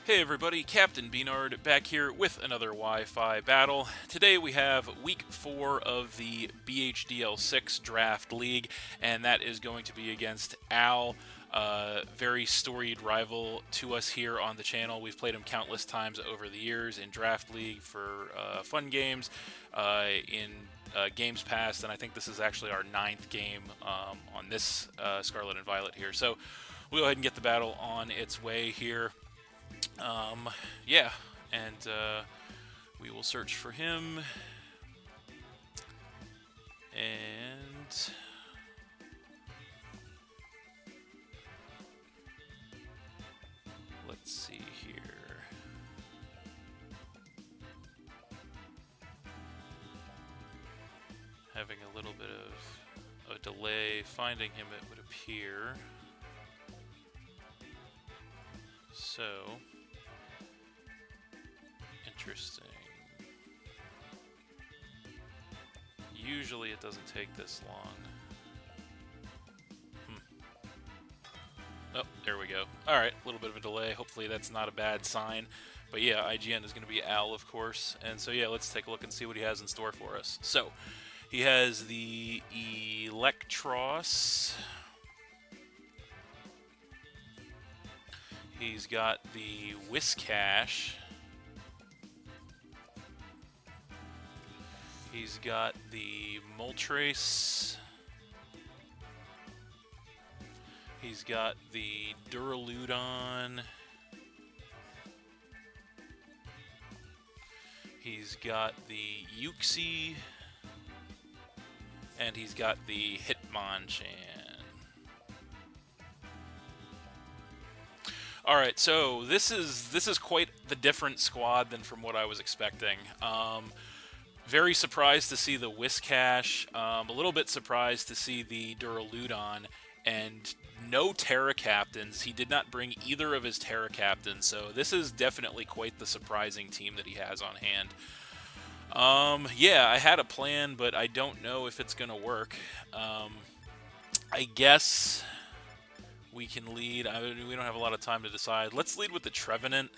Hey everybody, Captain B-Nard back here with another Wi-Fi battle. Today we have week 4 of the BHDL6 Draft League, and that is going to be against Al, very storied rival to us here on the channel. We've played him countless times over the years in Draft League for fun games, in games past, and I think this is actually our 9th game on this Scarlet and Violet here. So we'll go ahead and get the battle on its way here. Yeah, and we will search for him, and let's see here. Having a little bit of a delay finding him, it would appear. So, interesting. Usually it doesn't take this long. Oh, there we go. Alright, a little bit of a delay. Hopefully that's not a bad sign. But yeah, IGN is going to be Al, of course. And so yeah, let's take a look and see what he has in store for us. So, he has the Electros. He's got the Whiscash. He's got the Moltres. He's got the Duraludon. He's got the Uxie. And he's got the Hitmonchan. Alright, so this is quite the different squad than from what I was expecting. Very surprised to see the Whiscash, a little bit surprised to see the Duraludon, and no Terra Captains. He did not bring either of his Terra Captains, so this is definitely quite the surprising team that he has on hand. Yeah, I had a plan, but I don't know if it's going to work. I guess we can lead. We don't have a lot of time to decide. Let's lead with the Trevenant.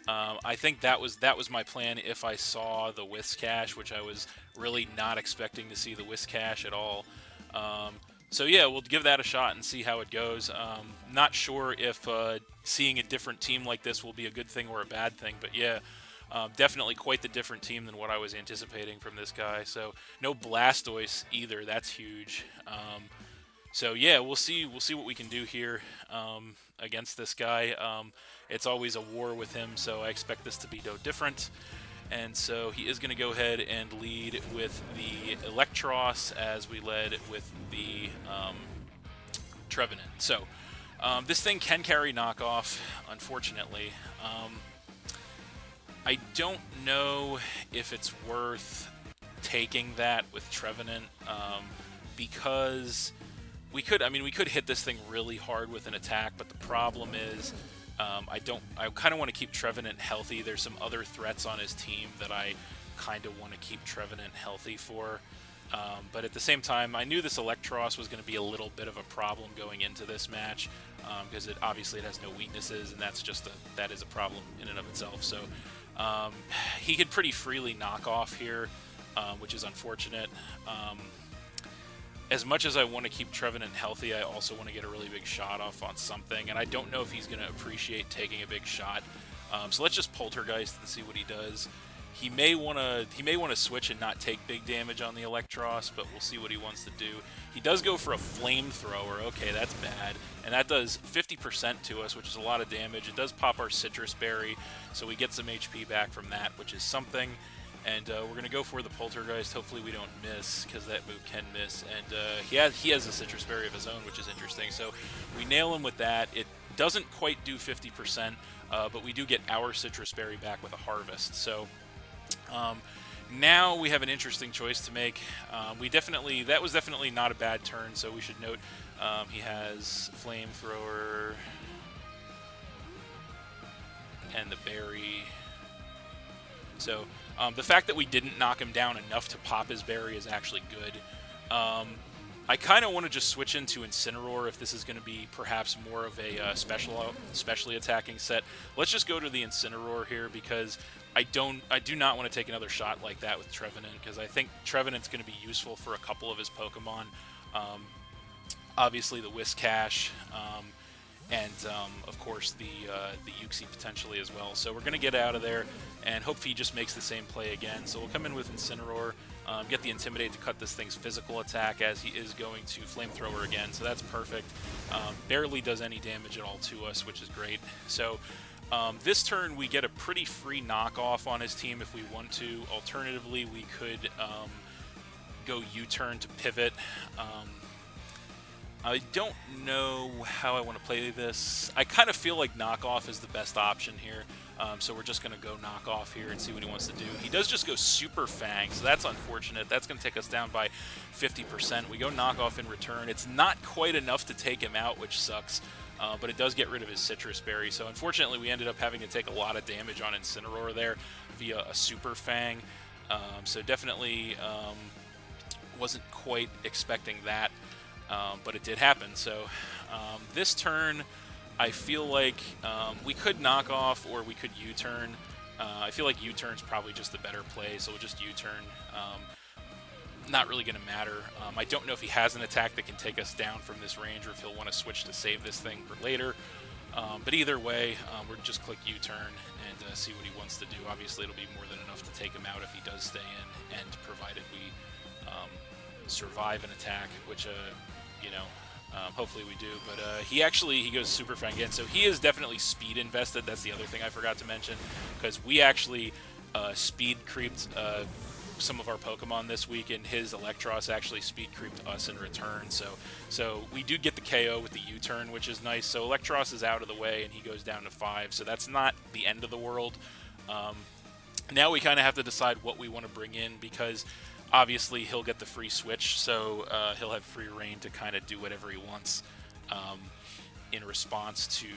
I think that was my plan if I saw the Whiscash, which I was really not expecting to see the Whiscash at all. So yeah, we'll give that a shot and see how it goes. Not sure if seeing a different team like this will be a good thing or a bad thing, but yeah, definitely quite the different team than what I was anticipating from this guy. So no Blastoise either. That's huge. So yeah, we'll see what we can do here against this guy. It's always a war with him, so I expect this to be no different. And so he is going to go ahead and lead with the Electros as we led with the Trevenant. So this thing can carry knockoff, unfortunately. I don't know if it's worth taking that with Trevenant because we could hit this thing really hard with an attack, but the problem is I kind of want to keep Trevenant healthy. There's some other threats on his team that I kind of want to keep Trevenant healthy for. But at the same time, I knew this Electros was going to be a little bit of a problem going into this match because it has no weaknesses, and that is a problem in and of itself. So he could pretty freely knock off here, which is unfortunate. As much as I want to keep Trevenant healthy, I also want to get a really big shot off on something, and I don't know if he's going to appreciate taking a big shot. So let's just Poltergeist and see what he does. He may want to switch and not take big damage on the Electros, but we'll see what he wants to do. He does go for a Flamethrower. Okay, that's bad, and that does 50% to us, which is a lot of damage. It does pop our Citrus Berry, so we get some HP back from that, which is something. And we're going to go for the Poltergeist. Hopefully we don't miss, because that move can miss. And he has a Citrus Berry of his own, which is interesting. So we nail him with that. It doesn't quite do 50%, but we do get our Citrus Berry back with a Harvest. So now we have an interesting choice to make. That was definitely not a bad turn, so we should note he has Flamethrower and the Berry. So the fact that we didn't knock him down enough to pop his berry is actually good. I kind of want to just switch into Incineroar if this is going to be perhaps more of a specially attacking set. Let's just go to the Incineroar here because I do not want to take another shot like that with Trevenant because I think Trevenant's going to be useful for a couple of his Pokemon. Obviously the Whiscash, and of course the Uxie potentially as well. So we're going to get out of there and hope he just makes the same play again. So we'll come in with Incineroar, get the Intimidate to cut this thing's physical attack as he is going to Flamethrower again. So that's perfect. Barely does any damage at all to us, which is great. So this turn we get a pretty free knockoff on his team if we want to. Alternatively, we could go U-turn to pivot. I don't know how I want to play this. I kind of feel like knockoff is the best option here. So we're just going to go knockoff here and see what he wants to do. He does just go Super Fang, so that's unfortunate. That's going to take us down by 50%. We go knockoff in return. It's not quite enough to take him out, which sucks. But it does get rid of his Citrus Berry. So unfortunately, we ended up having to take a lot of damage on Incineroar there via a Super Fang. So definitely wasn't quite expecting that. But it did happen. So this turn, I feel like we could knock off or we could U-turn. I feel like U-turn's probably just the better play, so we'll just U-turn. Not really going to matter. I don't know if he has an attack that can take us down from this range or if he'll want to switch to save this thing for later. But either way, we'll just click U-turn and see what he wants to do. Obviously, it'll be more than enough to take him out if he does stay in, and provided we survive an attack, which you know, hopefully we do. But he goes Super Fang again, so he is definitely speed invested. That's the other thing I forgot to mention, because we actually speed creeped some of our Pokemon this week, and his Electros actually speed creeped us in return. So we do get the KO with the U-turn, which is nice. So Electros is out of the way, and he goes down to 5. So that's not the end of the world. Now we kind of have to decide what we want to bring in, because obviously he'll get the free switch, so he'll have free reign to kind of do whatever he wants in response to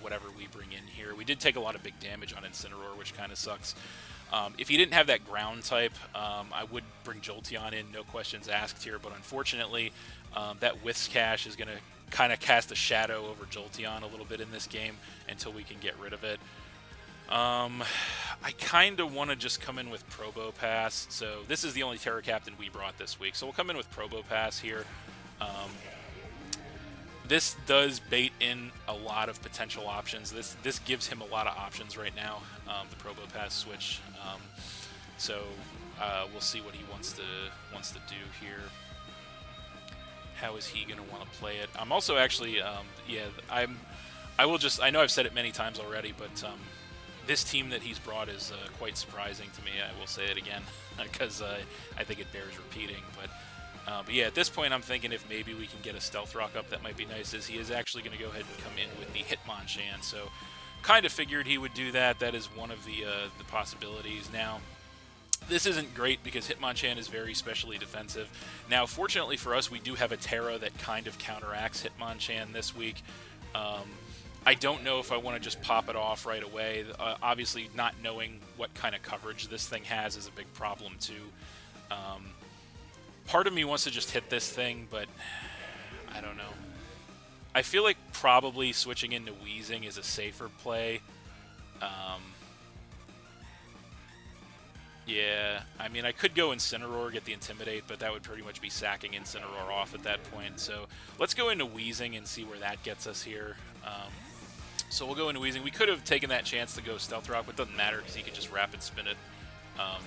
whatever we bring in here. We did take a lot of big damage on Incineroar, which kind of sucks. If he didn't have that ground type, I would bring Jolteon in, no questions asked here, but unfortunately that Whiscash is going to kind of cast a shadow over Jolteon a little bit in this game until we can get rid of it. I kind of want to just come in with Probopass. So this is the only Terra Captain we brought this week. So we'll come in with Probopass here. This does bait in a lot of potential options. This gives him a lot of options right now, the Probopass switch. So we'll see what he wants to do here. How is he going to want to play it? I'm also actually, I know I've said it many times already, but this team that he's brought is quite surprising to me. I will say it again because I think it bears repeating. But yeah, at this point, I'm thinking if maybe we can get a Stealth Rock up, that might be nice, as he is actually going to go ahead and come in with the Hitmonchan. So kind of figured he would do that. That is one of the possibilities. Now, this isn't great because Hitmonchan is very specially defensive. Now, fortunately for us, we do have a Terra that kind of counteracts Hitmonchan this week. I don't know if I want to just pop it off right away. Obviously, not knowing what kind of coverage this thing has is a big problem, too. Part of me wants to just hit this thing, but I don't know. I feel like probably switching into Weezing is a safer play. Yeah, I mean, I could go Incineroar, get the Intimidate, but that would pretty much be sacking Incineroar off at that point. So let's go into Weezing and see where that gets us here. So we'll go into Weezing. We could have taken that chance to go Stealth Rock, but it doesn't matter because he could just Rapid Spin it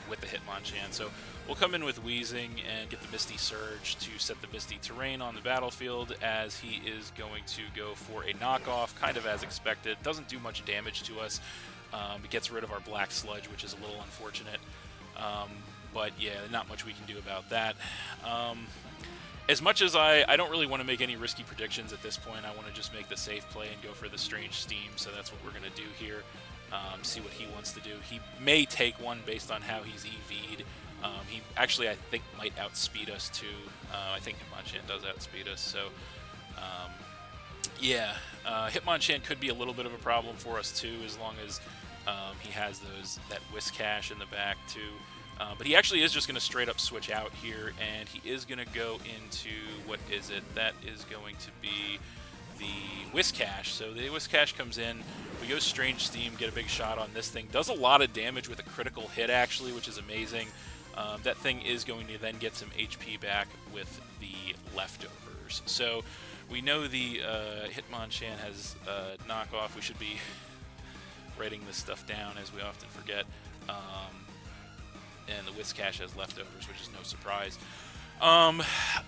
with the Hitmonchan. So we'll come in with Weezing and get the Misty Surge to set the Misty Terrain on the battlefield, as he is going to go for a knockoff, kind of as expected. Doesn't do much damage to us. It gets rid of our Black Sludge, which is a little unfortunate. But yeah, not much we can do about that. As much as I don't really want to make any risky predictions at this point, I want to just make the safe play and go for the Strange Steam, so that's what we're going to do here. See what he wants to do. He may take one based on how he's EV'd. He actually, I think, might outspeed us too. I think Hitmonchan does outspeed us, so yeah. Hitmonchan could be a little bit of a problem for us too, as long as he has that Whiscash in the back too. But he actually is just going to straight up switch out here, and he is going to go into, what is it? That is going to be the Whiscash. So the Whiscash comes in, we go Strange Steam, get a big shot on this thing. Does a lot of damage with a critical hit, actually, which is amazing. That thing is going to then get some HP back with the Leftovers. So we know the Hitmonchan has knockoff. We should be writing this stuff down, as we often forget. And the Whiscash has Leftovers, which is no surprise.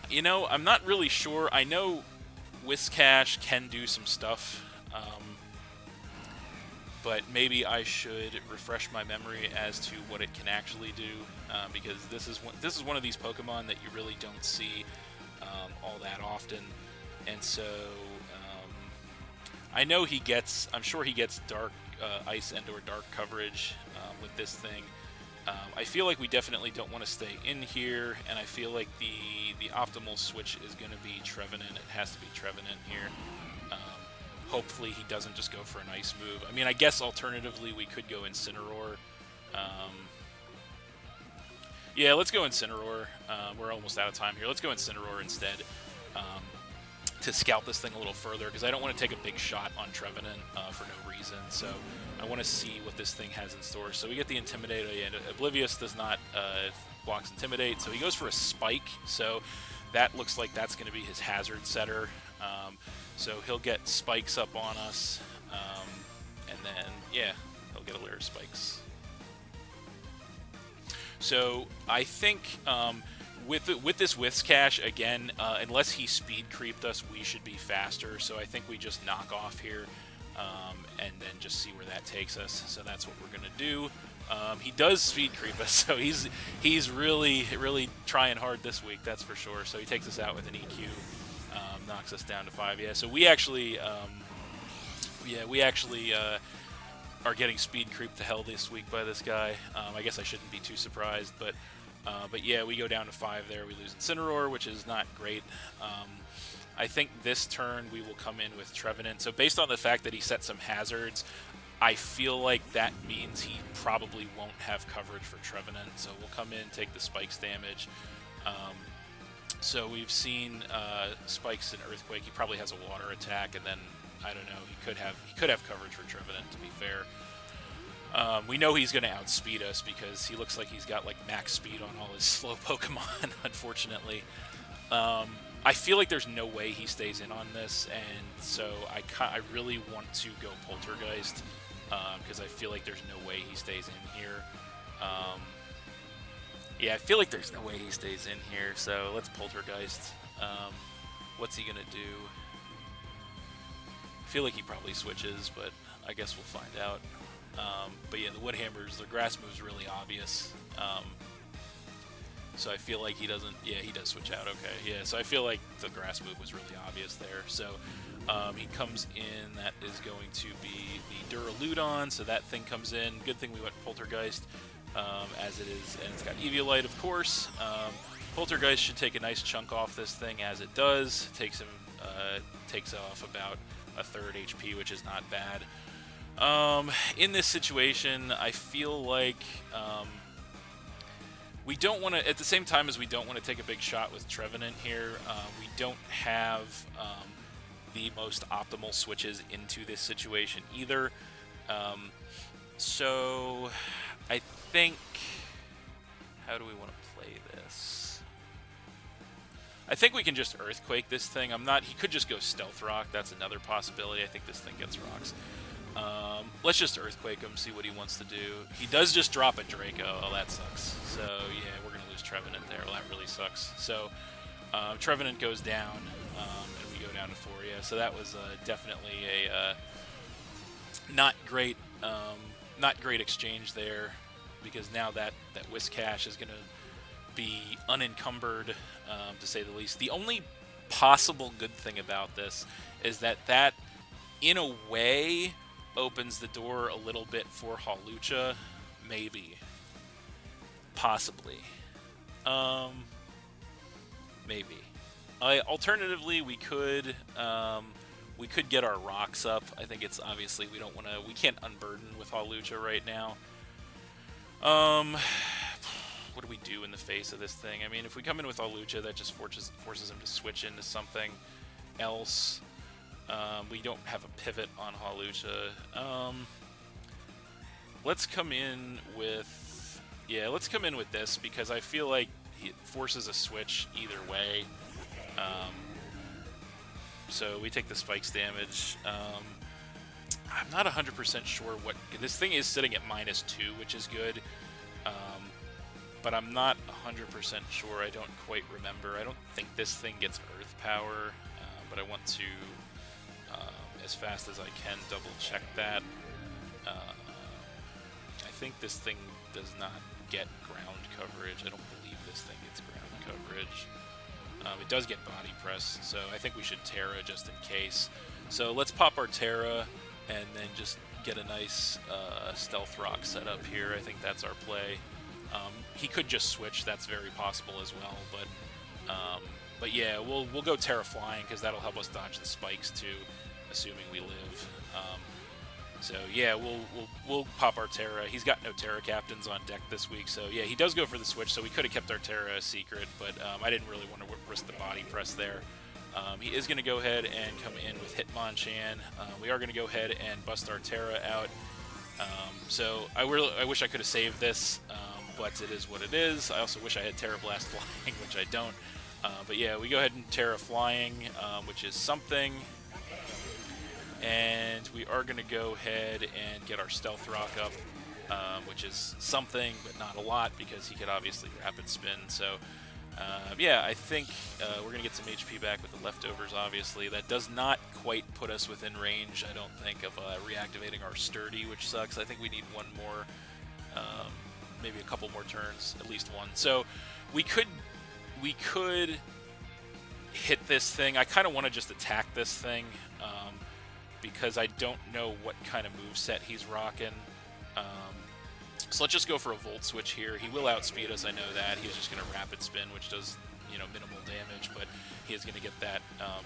You know, I'm not really sure. I know Whiscash can do some stuff, but maybe I should refresh my memory as to what it can actually do, because this is one of these Pokemon that you really don't see all that often, and so I know I'm sure he gets dark ice and or dark coverage with this thing. I feel like we definitely don't want to stay in here, and I feel like the optimal switch is going to be Trevenant. It has to be Trevenant here. Hopefully he doesn't just go for an ice move. I mean, I guess alternatively we could go Incineroar. Yeah, let's go Incineroar. We're almost out of time here. Let's go Incineroar instead to scout this thing a little further, because I don't want to take a big shot on Trevenant for no reason. So I want to see what this thing has in store. So we get the Intimidate, and Oblivious does not blocks Intimidate, so he goes for a Spike. So that looks like that's going to be his hazard setter. So he'll get spikes up on us, and then, yeah, he'll get a layer of spikes. So I think with this Whiscash, again, unless he speed creeped us, we should be faster. So I think we just knock off here, and then just see where that takes us. So that's what we're going to do. He does speed creep us, so he's really trying hard this week, that's for sure. So he takes us out with an EQ. Knocks us down to 5. Yeah, so we actually are getting speed creeped to hell this week by this guy. I guess I shouldn't be too surprised, but yeah, we go down to 5 there. We lose Incineroar, which is not great. I think this turn we will come in with Trevenant. So based on the fact that he set some hazards, I feel like that means he probably won't have coverage for Trevenant. So we'll come in, take the spikes damage. So we've seen spikes and Earthquake. He probably has a water attack, and then I don't know. He could have coverage for Trevenant, to be fair. We know he's going to outspeed us because he looks like he's got like max speed on all his slow Pokemon. Unfortunately, I feel like there's no way he stays in on this, and so I really want to go Poltergeist because I feel like there's no way he stays in here. Yeah, I feel like there's no way he stays in here, so let's Poltergeist. What's he gonna do? I feel like he probably switches, but I guess we'll find out. But yeah, the Wood Hammers, the grass move's really obvious. So I feel like he doesn't... Yeah, he does switch out, okay. Yeah, so I feel like the grass move was really obvious there. So he comes in, that is going to be the Duraludon, so that thing comes in. Good thing we went Poltergeist. As it is, and it's got Eviolite, of course. Poltergeist should take a nice chunk off this thing, as it does. Takes off about a third HP, which is not bad. In this situation, I feel like we don't want to, at the same time as we don't want to take a big shot with Trevenant here, we don't have the most optimal switches into this situation either. So I think, how do we want to play this? I think we can just Earthquake this thing. He could just go Stealth Rock. That's another possibility. I think this thing gets rocks. Let's just Earthquake him, see what he wants to do. He does just drop a Draco. Oh, that sucks. So, yeah, we're going to lose Trevenant there. Well, that really sucks. So, Trevenant goes down, and we go down to 4. Yeah, so that was definitely a not great exchange there, because now that Whiscash is going to be unencumbered, to say the least. The only possible good thing about this is that in a way opens the door a little bit for Hawlucha, maybe, possibly, maybe. Alternatively, we could get our rocks up. I think it's obviously we can't unburden with Hawlucha right now. what do we do in the face of this thing? I mean, if we come in with Alucha, that just forces him to switch into something else. We don't have a pivot on Hawlucha. Let's come in with... Yeah, let's come in with this, because I feel like it forces a switch either way. So we take the spikes damage. I'm not 100% sure what... This thing is sitting at -2, which is good. But I'm not 100% sure. I don't quite remember. I don't think this thing gets Earth Power, but I want to, as fast as I can, double check that. I think this thing does not get ground coverage. I don't believe this thing gets ground coverage. It does get body press, so I think we should Terra just in case. So let's pop our Terra and then just get a nice Stealth Rock set up here. I think that's our play. He could just switch. That's very possible as well. But yeah, we'll go Terra Flying, because that'll help us dodge the spikes too, assuming we live. So yeah, we'll pop our Terra. He's got no Terra Captains on deck this week, so yeah, he does go for the switch. So we could have kept our Terra a secret, but I didn't really want to risk the body press there. He is going to go ahead and come in with Hitmonchan. We are going to go ahead and bust our Terra out. So I wish I could have saved this, but it is what it is. I also wish I had Terra Blast Flying, which I don't. But yeah, we go ahead and Terra Flying, which is something. And we are going to go ahead and get our Stealth Rock up, which is something, but not a lot, because he could obviously Rapid Spin. So yeah, I think we're going to get some HP back with the leftovers, obviously. That does not quite put us within range, I don't think, of reactivating our Sturdy, which sucks. I think we need one more, maybe a couple more turns, at least one. So we could hit this thing. I kind of want to just attack this thing, because I don't know what kind of moveset he's rocking. So let's just go for a Volt Switch here. He will outspeed us, I know that. He's just going to Rapid Spin, which does, minimal damage, but he is going to get that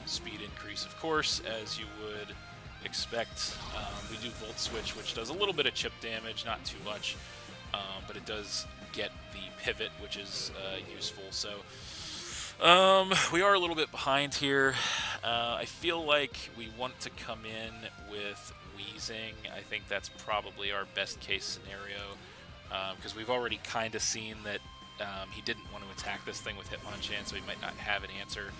speed increase, of course, as you would expect. We do Volt Switch, which does a little bit of chip damage, not too much, but it does get the pivot, which is useful. So we are a little bit behind here. I feel like we want to come in with Wheezing. I think that's probably our best case scenario, because we've already kind of seen that he didn't want to attack this thing with Hitmonchan, so he might not have an answer.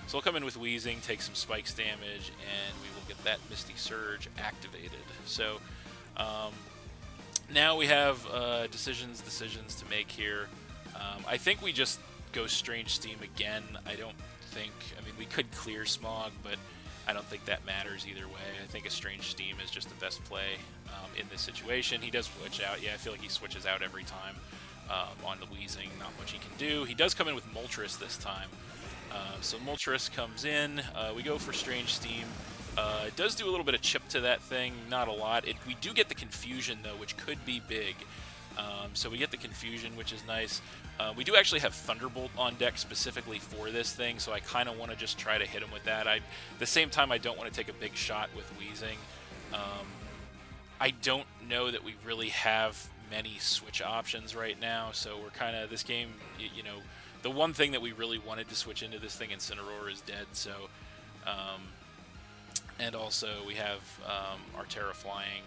So we'll come in with Wheezing, take some spikes damage, and we will get that Misty Surge activated. So now we have decisions to make here. I think we just go Strange Steam again. I mean, we could clear Smog, but I don't think that matters either way. I think a Strange Steam is just the best play in this situation. He does switch out. Yeah, I feel like he switches out every time on the Wheezing. Not much he can do. He does come in with Moltres this time. So Moltres comes in. We go for Strange Steam. It does do a little bit of chip to that thing, not a lot. We do get the Confusion, though, which could be big. So we get the Confusion, which is nice. We do actually have Thunderbolt on deck specifically for this thing, so I kind of want to just try to hit him with that. At the same time, I don't want to take a big shot with Wheezing. I don't know that we really have many switch options right now, so we're kind of, this game, the one thing that we really wanted to switch into this thing, Incineroar, is dead, so, and also we have our Terra Flying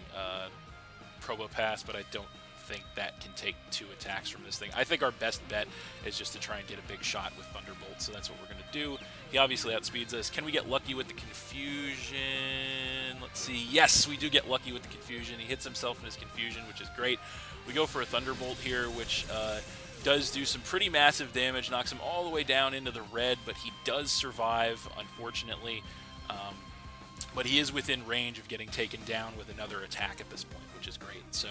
Probopass, but I don't think that can take 2 attacks from this thing. I think our best bet is just to try and get a big shot with Thunderbolt, so that's what we're going to do. He obviously outspeeds us. Can we get lucky with the Confusion? Let's see. Yes, we do get lucky with the Confusion. He hits himself in his Confusion, which is great. We go for a Thunderbolt here, which does do some pretty massive damage, knocks him all the way down into the red, but he does survive, unfortunately. But he is within range of getting taken down with another attack at this point, which is great. So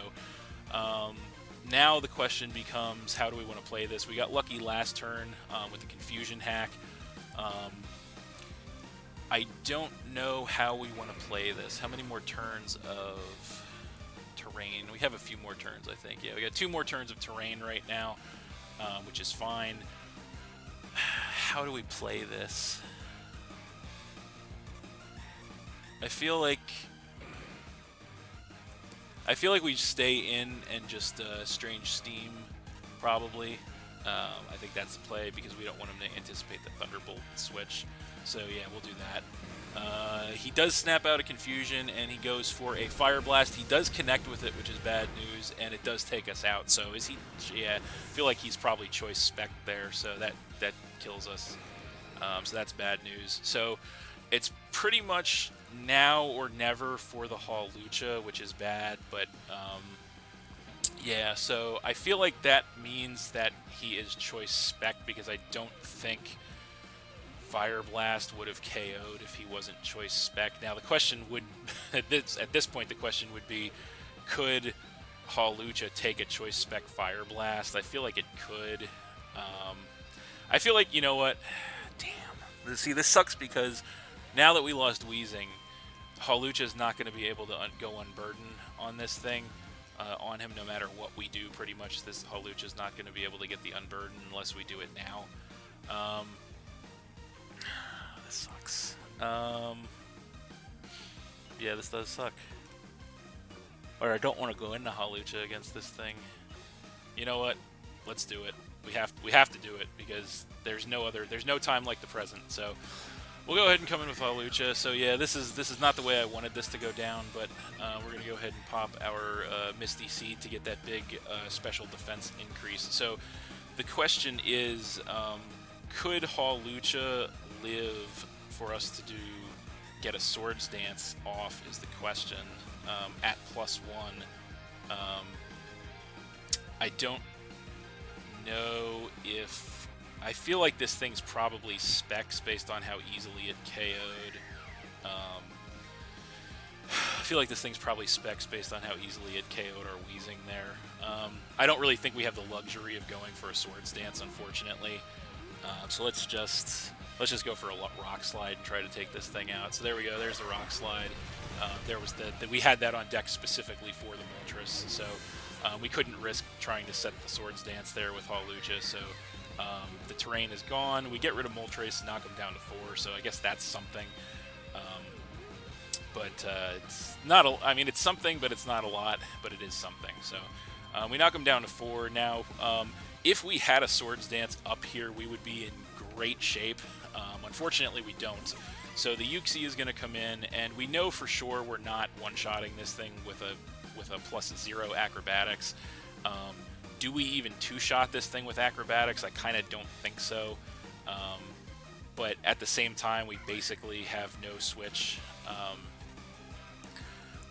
now the question becomes, how do we want to play this? We got lucky last turn with the Confusion hack. I don't know how we want to play this. How many more turns of terrain? We have a few more turns, I think. Yeah, we got 2 more turns of terrain right now, which is fine. How do we play this? I feel like we stay in and just Strange Steam, probably. I think that's the play because we don't want him to anticipate the Thunderbolt switch. So yeah, we'll do that. He does snap out a Confusion, and he goes for a Fire Blast. He does connect with it, which is bad news, and it does take us out. So is he? Yeah, I feel like he's probably Choice Spec there, so that kills us. So that's bad news. So it's pretty much now or never for the Hawlucha, which is bad, but yeah, so I feel like that means that he is Choice Spec because I don't think Fire Blast would have KO'd if he wasn't Choice Spec. Now the question would, at this point, the question would be, could Hawlucha take a Choice Spec Fire Blast? I feel like it could. I feel like, you know what? Damn. See, this sucks because now that we lost Weezing, Hawlucha is not going to be able to go Unburden on this thing. On him, no matter what we do, pretty much this Hawlucha is not going to be able to get the Unburden unless we do it now. This sucks. Yeah, this does suck. Or I don't want to go into Hawlucha against this thing. You know what? Let's do it. We have to do it because there's no time like the present. So we'll go ahead and come in with Hawlucha. So yeah, this is not the way I wanted this to go down, but we're gonna go ahead and pop our Misty Seed to get that big special defense increase. So the question is, could Hawlucha live for us to get a Swords Dance off? Is the question at +1. I don't know if. I feel like this thing's probably specs based on how easily it KO'd. I feel like this thing's probably specs based on how easily it KO'd our Weezing there. I don't really think we have the luxury of going for a Swords Dance, unfortunately. So let's just go for a Rock Slide and try to take this thing out. So there we go. There's the Rock Slide. There was we had that on deck specifically for the Moltres, so we couldn't risk trying to set the Swords Dance there with Hawlucha. So the terrain is gone. We get rid of Moltres and knock him down to 4. So I guess that's something. But it's not. I mean, it's something, but it's not a lot. But it is something. So we knock him down to 4. Now, if we had a Swords Dance up here, we would be in great shape. Unfortunately, we don't. So the Uxie is going to come in, and we know for sure we're not one-shotting this thing with a +0 acrobatics. Do we even two-shot this thing with acrobatics? I kind of don't think so. But at the same time, we basically have no switch.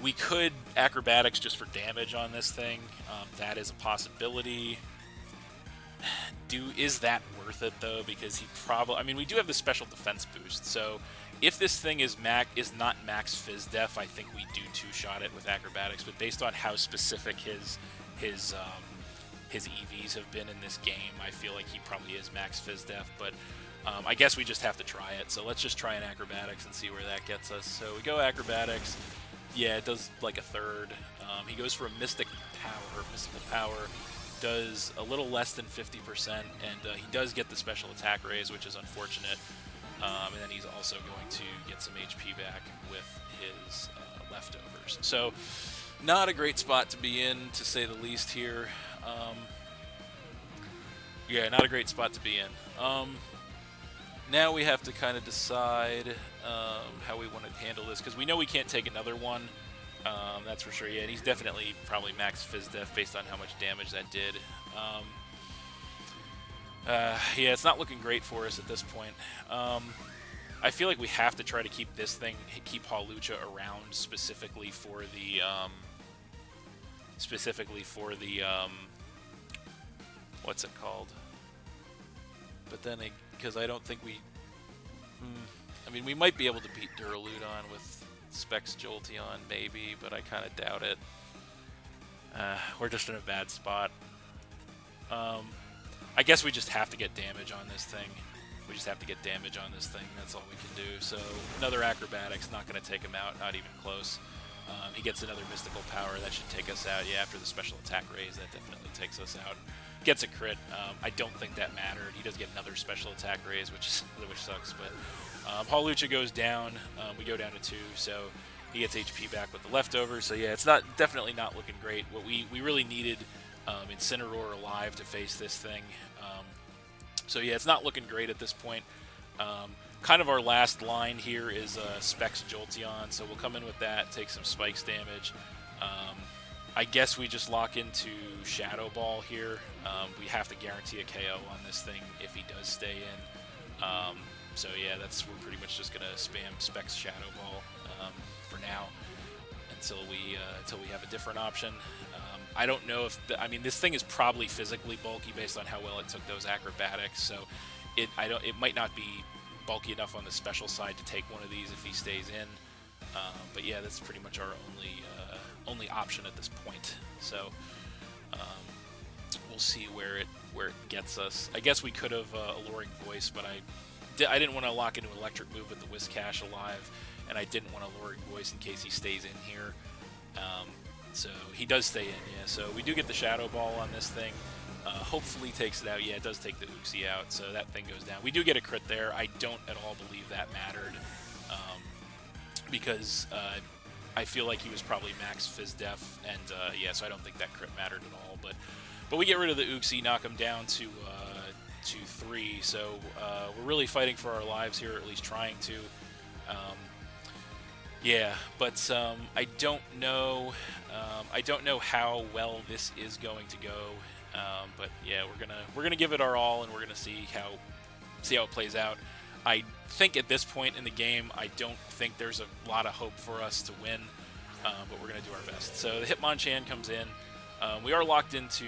We could acrobatics just for damage on this thing. That is a possibility. Is that worth it though? Because he probably. I mean, we do have the special defense boost, so if this thing is not max Fizz Def, I think we do two-shot it with acrobatics. But based on how specific his EVs have been in this game, I feel like he probably is max Fizz Def. But I guess we just have to try it. So let's just try an acrobatics and see where that gets us. So we go acrobatics. Yeah, it does like a third. He goes for a mystical power. Does a little less than 50%, and he does get the special attack raise, which is unfortunate. And then he's also going to get some HP back with his leftovers. So not a great spot to be in, to say the least here. Yeah, not a great spot to be in. Now we have to kind of decide how we want to handle this, because we know we can't take another one. That's for sure. Yeah, and he's definitely probably max Fizz Def based on how much damage that did. Yeah, it's not looking great for us at this point. I feel like we have to try to keep Hawlucha around specifically for the what's it called? But then, because I don't think we. I mean, we might be able to beat Duraludon with Specs Jolteon, maybe, but I kind of doubt it. We're just in a bad spot. I guess we just have to get damage on this thing. That's all we can do. So another acrobatics, not going to take him out, not even close. He gets another mystical power, that should take us out. Yeah, after the special attack raise, that definitely takes us out. Gets a crit. I don't think that mattered. He does get another special attack raise, which sucks. But Hawlucha goes down. We go down to 2, so he gets HP back with the leftovers. So yeah, it's definitely not looking great. What we really needed Incineroar alive to face this thing. So yeah, it's not looking great at this point. Kind of our last line here is Specs Jolteon, so we'll come in with that, take some Spikes damage. I guess we just lock into Shadow Ball here. We have to guarantee a KO on this thing if he does stay in. So yeah, we're pretty much just gonna spam Specs Shadow Ball for now until we have a different option. I don't know if I mean, this thing is probably physically bulky based on how well it took those acrobatics, so it might not be bulky enough on the special side to take one of these if he stays in. But yeah, that's pretty much our only option at this point. So we'll see where it gets us. I guess we could have Alluring Voice, but I didn't want to lock into Electric Move with the Whiscash alive, and I didn't want Alluring Voice in case he stays in here. So he does stay in, yeah. So we do get the Shadow Ball on this thing. Hopefully takes it out. Yeah, it does take the Uxie out, so that thing goes down. We do get a crit there. I don't at all believe that mattered, because I feel like he was probably max Phys Def, and yeah, so I don't think that crit mattered at all. But we get rid of the Uxie, knock him down to 3. So we're really fighting for our lives here, or at least trying to. Yeah, but I don't know. I don't know how well this is going to go. But yeah, we're gonna give it our all, and we're gonna see how it plays out. I think at this point in the game, I don't think there's a lot of hope for us to win, but we're gonna do our best. So the Hitmonchan comes in. We are locked into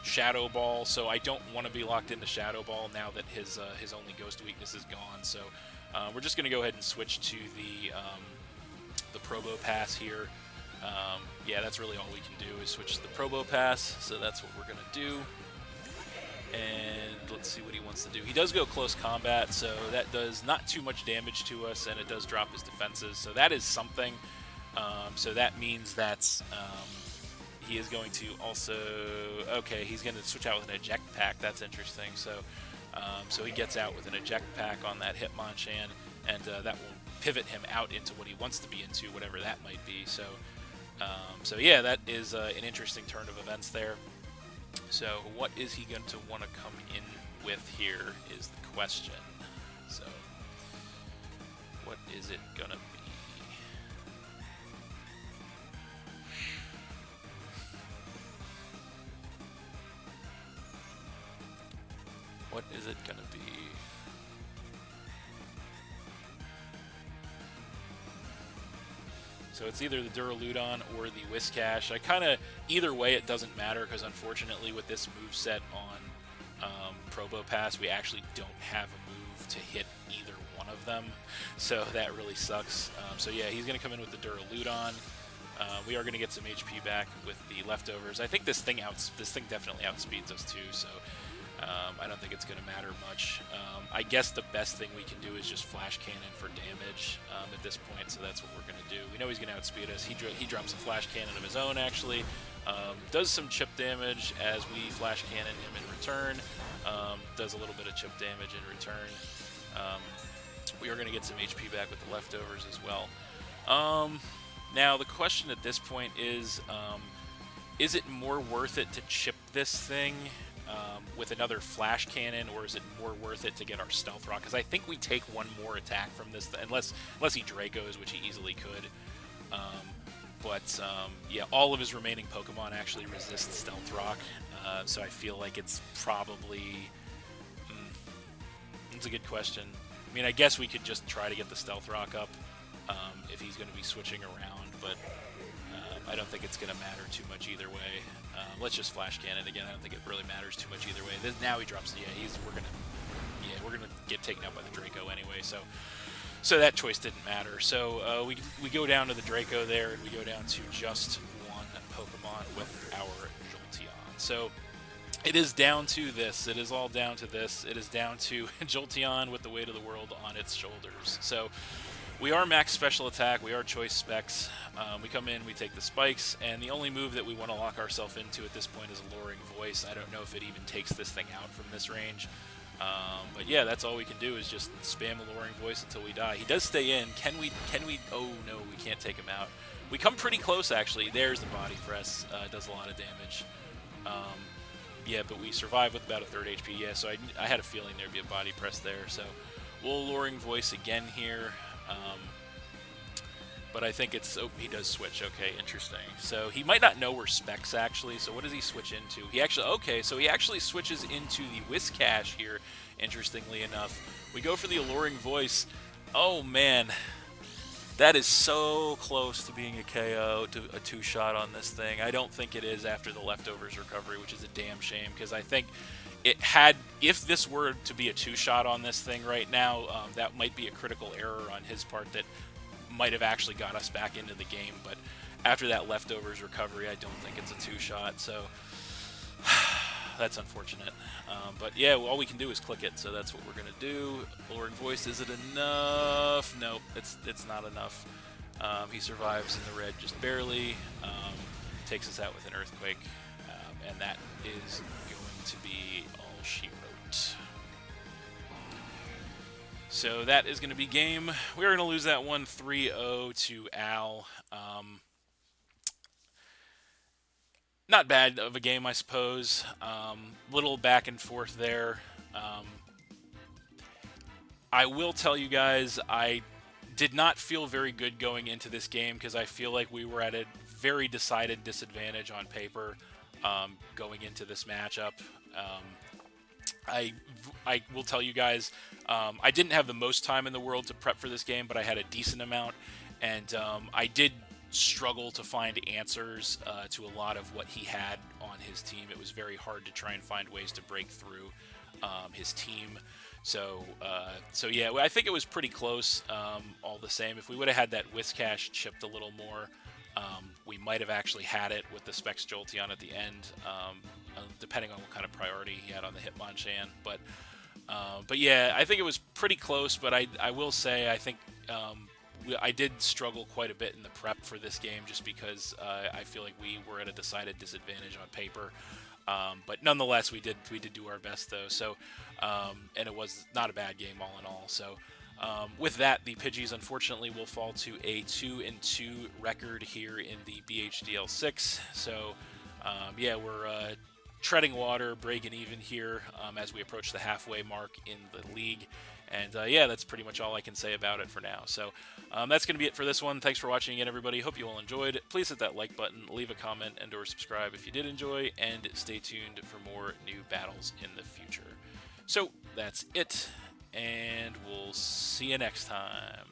Shadow Ball, so I don't want to be locked into Shadow Ball now that his only Ghost weakness is gone. So we're just gonna go ahead and switch to the Probo Pass here. Yeah, that's really all we can do is switch to the Probo Pass, so that's what we're going to do. And let's see what he wants to do. He does go close combat, so that does not too much damage to us, and it does drop his defenses, so that is something. So that means that he is going to also... Okay, he's going to switch out with an Eject Pack. That's interesting. So he gets out with an Eject Pack on that Hitmonchan, and that will pivot him out into what he wants to be into, whatever that might be. So yeah, that is an interesting turn of events there. So what is he going to want to come in with here is the question. So what is it going to be? What is it going to be? So it's either the Duraludon or the Whiscash. Either way, it doesn't matter, because unfortunately with this moveset on Probo Pass, we actually don't have a move to hit either one of them. So that really sucks. So yeah, he's going to come in with the Duraludon. We are going to get some HP back with the leftovers. I think this thing definitely outspeeds us too, so I don't think it's going to matter much. I guess the best thing we can do is just Flash Cannon for damage at this point, so that's what we're going to do. We know he's going to outspeed us. He drops a Flash Cannon of his own, actually. Does some chip damage as we Flash Cannon him in return. Does a little bit of chip damage in return. We are going to get some HP back with the leftovers as well. Now, the question at this point is it more worth it to chip this thing with another Flash Cannon, or is it more worth it to get our Stealth Rock? Because I think we take one more attack from this, unless he Dracos, which he easily could. Yeah, all of his remaining Pokemon actually resist Stealth Rock, so I feel like it's probably... It's a good question. I mean, I guess we could just try to get the Stealth Rock up if he's going to be switching around, but I don't think it's going to matter too much either way. Let's just Flash Cannon again. I don't think it really matters too much either way. Now he drops the... Yeah, we're gonna get taken out by the Draco anyway, so that choice didn't matter. So we go down to the Draco there, and we go down to just one Pokemon with our Jolteon. So it is down to this. It is all down to this. It is down to Jolteon with the weight of the world on its shoulders. So we are max special attack. We are choice specs. We come in, we take the spikes, and the only move that we want to lock ourselves into at this point is Alluring Voice. I don't know if it even takes this thing out from this range. But yeah, that's all we can do is just spam Alluring Voice until we die. He does stay in. Can we? Oh no, we can't take him out. We come pretty close, actually. There's the body press. Does a lot of damage. Yeah, but we survive with about a third HP. Yeah, so I had a feeling there'd be a body press there. So we'll Alluring Voice again here. But I think it's... Oh, he does switch. Okay, interesting. So he might not know we're Specs, actually. So what does he switch into? He actually... Okay, so he actually switches into the Whiscash here, interestingly enough. We go for the Alluring Voice. Oh, man. That is so close to being a KO, to a two-shot on this thing. I don't think it is after the Leftovers recovery, which is a damn shame, because I think it had... If this were to be a two-shot on this thing right now, that might be a critical error on his part that might have actually got us back into the game. But after that Leftovers recovery, I don't think it's a two-shot, so... That's unfortunate. But yeah, all we can do is click it, so that's what we're going to do. Alluring Voice, is it enough? Nope, it's not enough. He survives in the red just barely. Takes us out with an Earthquake. And that is going to be all she wrote. So that is going to be game. We're going to lose that one 3-0 to Al. Not bad of a game, I suppose. Little back and forth there. I will tell you guys, I did not feel very good going into this game because I feel like we were at a very decided disadvantage on paper going into this matchup. I will tell you guys, I didn't have the most time in the world to prep for this game, but I had a decent amount, and I did struggle to find answers to a lot of what he had on his team. It was very hard to try and find ways to break through his team. So yeah, I think it was pretty close all the same. If we would have had that Whiscash chipped a little more, we might have actually had it with the Specs Jolteon at the end, depending on what kind of priority he had on the Hitmonchan. But yeah, I think it was pretty close, but I will say I think I did struggle quite a bit in the prep for this game just because I feel like we were at a decided disadvantage on paper. But nonetheless, we did do our best though. So, and it was not a bad game all in all. So, with that, the Pidgeys unfortunately will fall to a 2-2 record here in the BHDL6. So, yeah, we're treading water, breaking even here as we approach the halfway mark in the league. And yeah, that's pretty much all I can say about it for now. So that's going to be it for this one. Thanks for watching again, everybody. Hope you all enjoyed. Please hit that like button, leave a comment, and or subscribe if you did enjoy, and stay tuned for more new battles in the future. So that's it, and we'll see you next time.